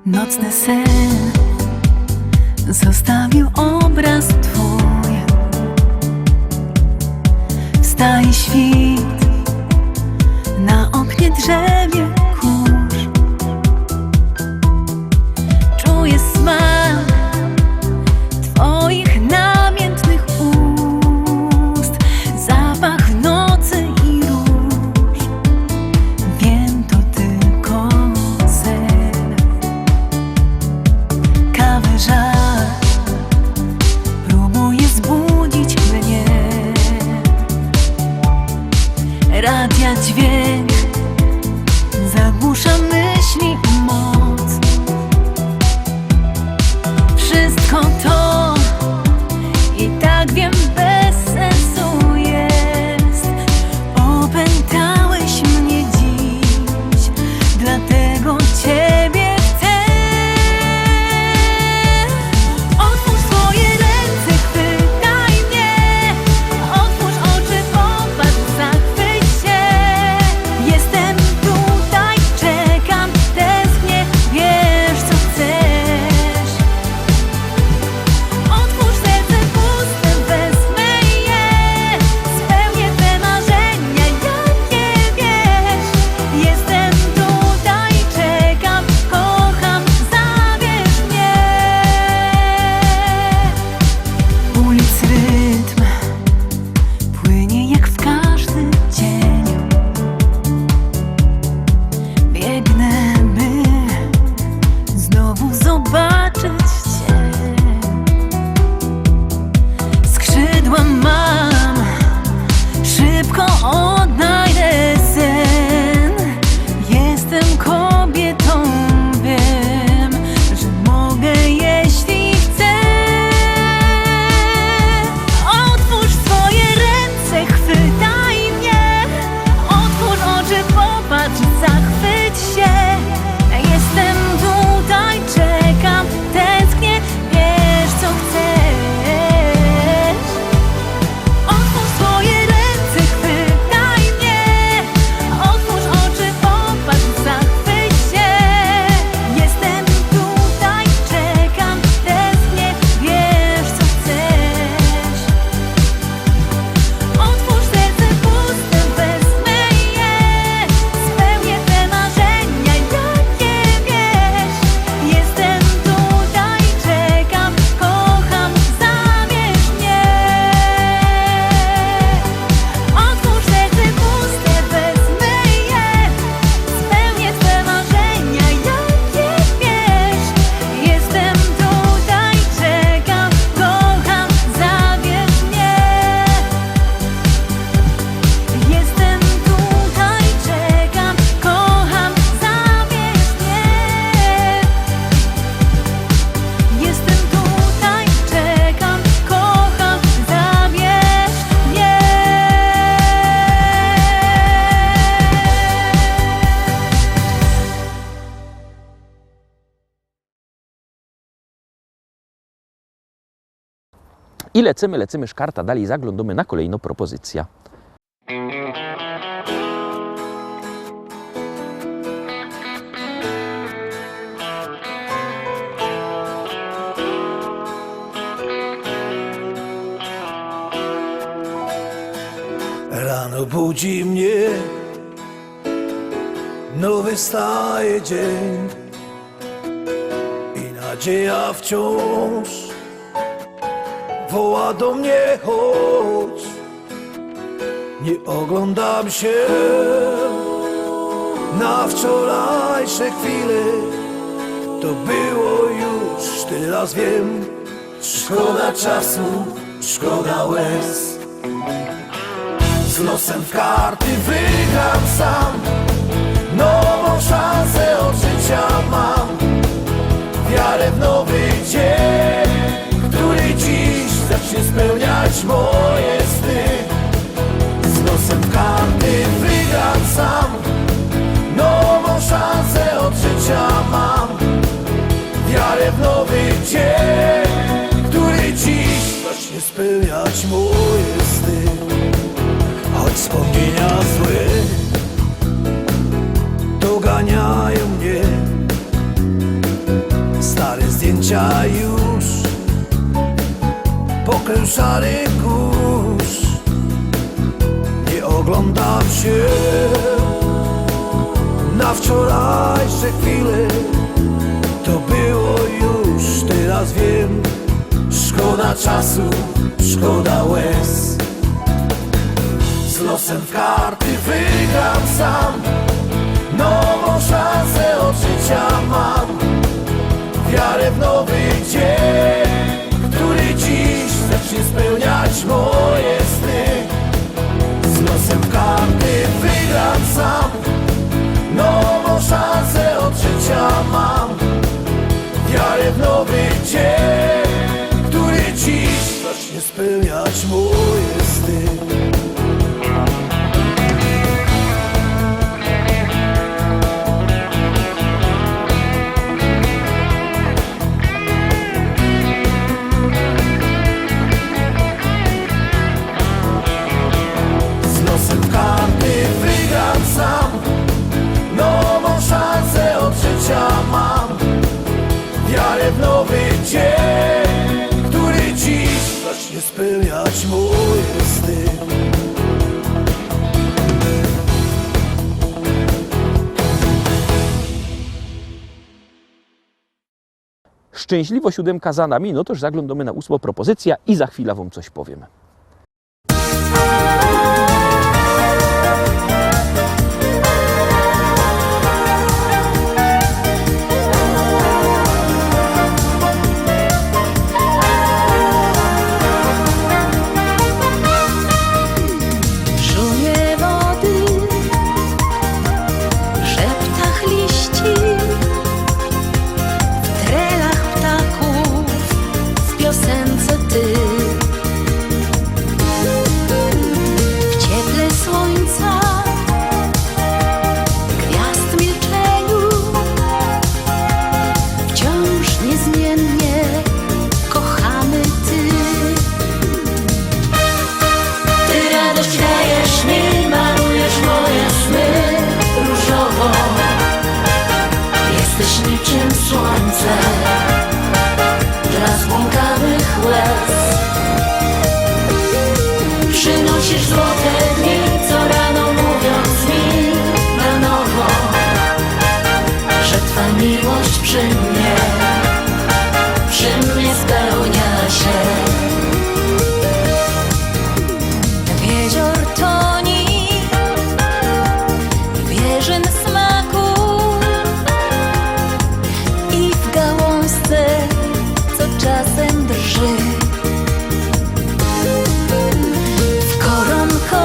Nocny sen zostawił obraz twój. Wstaje świt, na oknie drzewie kurz. Czuję smak twoich namiętnych ust, zapach w nocy i róż. Wiem, to tylko sen. Kawy żar próbuje zbudzić mnie. Radia dźwięk zagłusza myśli i moc. Wszystko to i tak wiem, bez sensu jest. Opętałeś mnie dziś, dlatego ciebie chcę. Otwórz swoje ręce, chwytaj mnie. Otwórz oczy, popatrz, zachwyć się. Jestem tutaj, czekam, tęsknię, wiesz co chcesz. Otwórz serce puste, wezmę je. Spełnię te marzenia, jakie wiesz. Jestem tutaj, czekam, kocham, zabierz mnie. Ulic rytm płynie jak w każdy dzień. Biegnę, by znowu zobaczyć cię. Skrzydła mam, szybko odnajdę sen. Jestem kobietą, wiem, że mogę, jeśli chcę. Otwórz swoje ręce, chwytaj mnie. Otwórz oczy, popatrz, zachwyć się. Jestem tutaj, czekam, tęsknię, wiesz co chcesz. Otwórz swoje ręce, chwytaj mnie. Otwórz oczy, popatrz, zachwyć się. Jestem tutaj, czekam, tęsknię, wiesz co chcesz. Otwórz serce puste, wezmę je. Spełnię te marzenia, jakie wiesz. Jestem tutaj, czekam, kocham, zabierz mnie. Otwórz serce puste, wezmę je. Spełnię twe marzenia, jakie wiesz. Jestem tutaj, czekam, kocham, zabierz mnie. Jestem tutaj, czekam, kocham, zabierz mnie. Jestem tutaj, czekam, kocham, zabierz mnie. I lecimy, szkarta dalej, zaglądamy na kolejną propozycję. Rano budzi mnie nowy staje dzień i nadzieja wciąż woła do mnie, chodź. Nie oglądam się na wczorajsze chwile, to było już, teraz wiem. Szkoda czasu, szkoda łez. Z losem w karty wygram sam, nową szansę od życia mam. Wiarę w nowy dzień, który dziś zacznie spełniać moje sny. Z losem w karty wygram sam, nową szansę od życia mam. Wiarę w nowy dzień, który dziś zacznie spełniać moje sny. szary kurz. Nie oglądam się na wczorajsze chwile. To było już, teraz wiem. Szkoda czasu, szkoda łez. Z losem w karty wygram sam. Nową szansę od życia mam. Wiarę w nowy dzień, który dziś zacznie spełniać moje sny. Z losem w karty wygram sam. Nową szansę od życia mam. Wiarę w nowy dzień, który dziś zacznie spełniać moje sny. Z losem w karty wygram sam. Nową szansę od życia mam. Wiarę w nowy dzień, który dziś zacznie spełniać moje sny. Szczęśliwo siódemka za nami, no to już zaglądamy na 8. propozycja i za chwilę wam coś powiem. Szumie wody, szeptach liści, w trelach ptaków, w piosence ty. W cieple słońca, gwiazd milczeniu, wciąż niezmiennie kochamy ty. Ty radość dajesz mi, malujesz moje sny różowo. Jesteś niczym słońce dla zbłąkanych łez. Przynosisz złote dni, co rano mówiąc mi na nowo, że twa miłość przy mnie spełnia się. Jezior toni, wierzyn smaku i w gałązce, co czasem drży. W koronko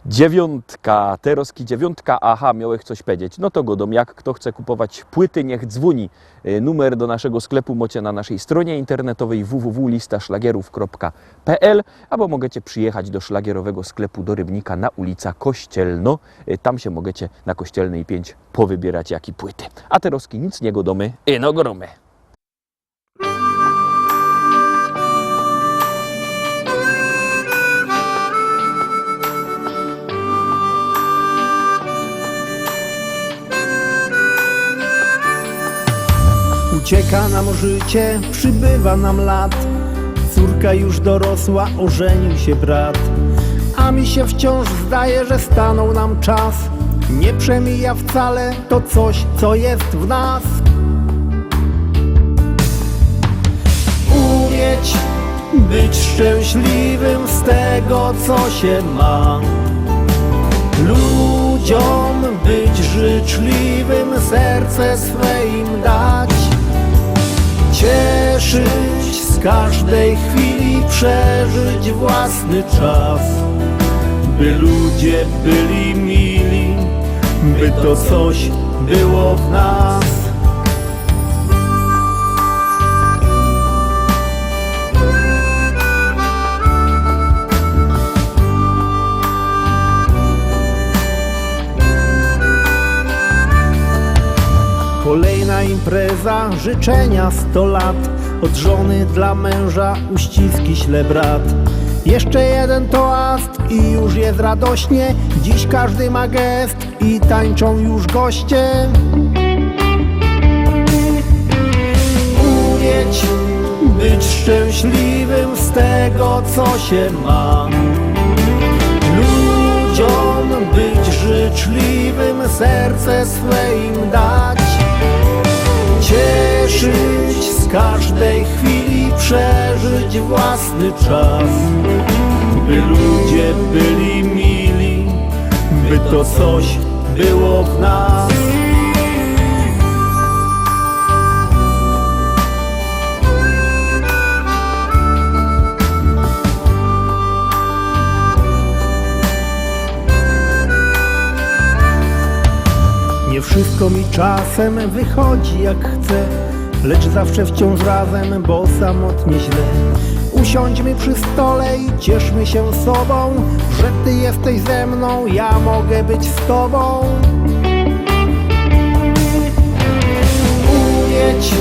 Dziewiątka, Teroski dziewiątka, aha, miałeś coś powiedzieć. No to godom, jak kto chce kupować płyty, niech dzwoni. Numer do naszego sklepu macie na naszej stronie internetowej www.listaszlagierów.pl albo możecie przyjechać do szlagierowego sklepu do Rybnika na ulica Kościelno. Tam się możecie na Kościelnej 5 powybierać jaki płyty. A Teroski nic nie godomy, no gromy. Ucieka nam życie, przybywa nam lat. Córka już dorosła, ożenił się brat. A mi się wciąż zdaje, że stanął nam czas. Nie przemija wcale to coś, co jest w nas. Umieć być szczęśliwym z tego, co się ma. Ludziom być życzliwym, serce swe im dać. Cieszyć z każdej chwili, przeżyć własny czas. By ludzie byli mili, by to coś było w nas. Kolejna impreza, życzenia 100 lat. Od żony dla męża uściski śle brat. Jeszcze jeden toast i już jest radośnie. Dziś każdy ma gest i tańczą już goście. Umieć być szczęśliwym z tego, co się ma. Ludziom być życzliwym, serce swe im dać. Cieszyć z każdej chwili, przeżyć własny czas. By ludzie byli mili, by to coś było w nas. Nie wszystko mi czasem wychodzi jak chcę, lecz zawsze wciąż razem, bo samotnie źle. Usiądźmy przy stole i cieszmy się sobą, że ty jesteś ze mną, ja mogę być z tobą. Umieć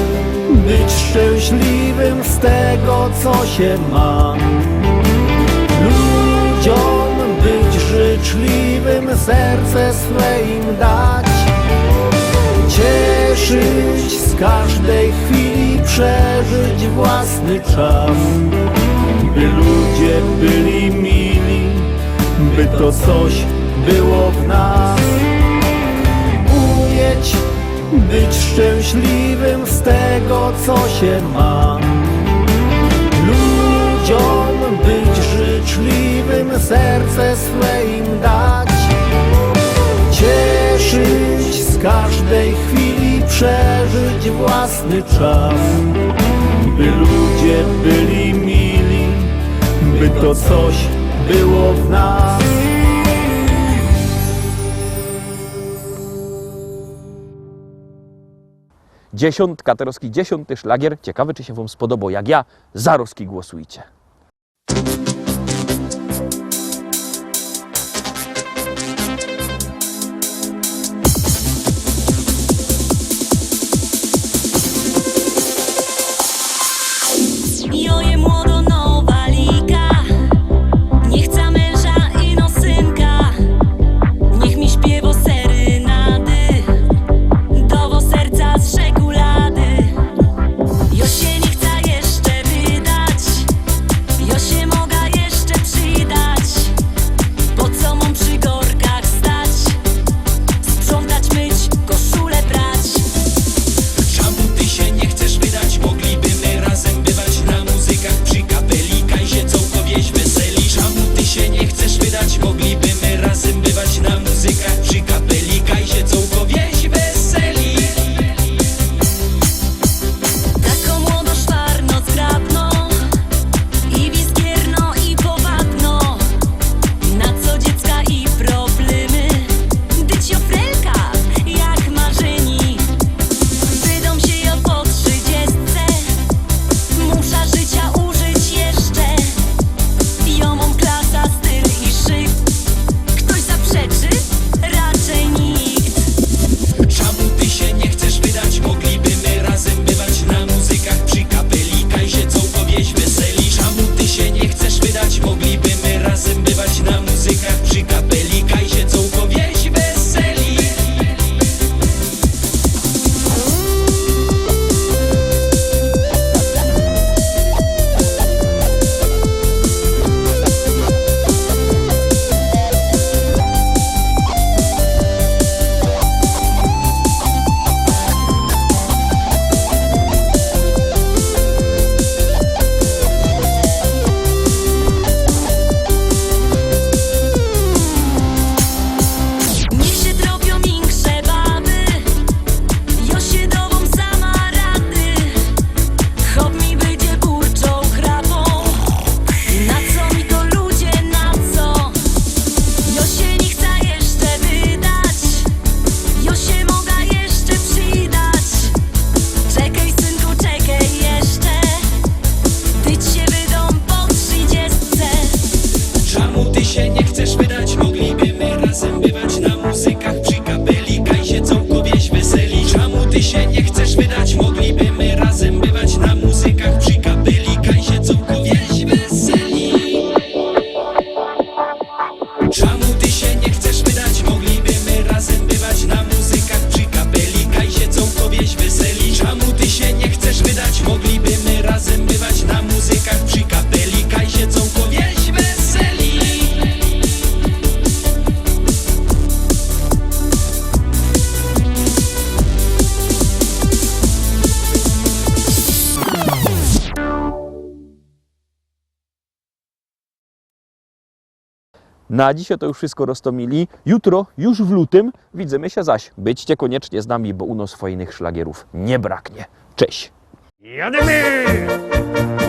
być szczęśliwym z tego, co się ma. Ludziom być życzliwym, serce swe im dać. Cieszyć z każdej chwili, przeżyć własny czas. By ludzie byli mili, by to coś było w nas. Umieć być szczęśliwym z tego, co się ma. Ludziom być życzliwym, serce swe im dać. Cieszyć z każdej chwili, przeżyć własny czas. By ludzie byli mili, by to coś było w nas. Dziesiątka, Teroski 10. szlagier. Ciekawe, czy się wam spodobał. Jak ja, za Roski głosujcie. Joje młodo nowa liga, nie chcę męża i nosynka. Niech mi śpiewo serynady, dowo serca z czekolady. Jo się nie chce jeszcze wydać, Na dzisiaj to już wszystko, Rostomili. Jutro, już w lutym, widzimy się zaś. Byćcie koniecznie z nami, bo u nas fajnych szlagierów nie braknie. Cześć! Jademy!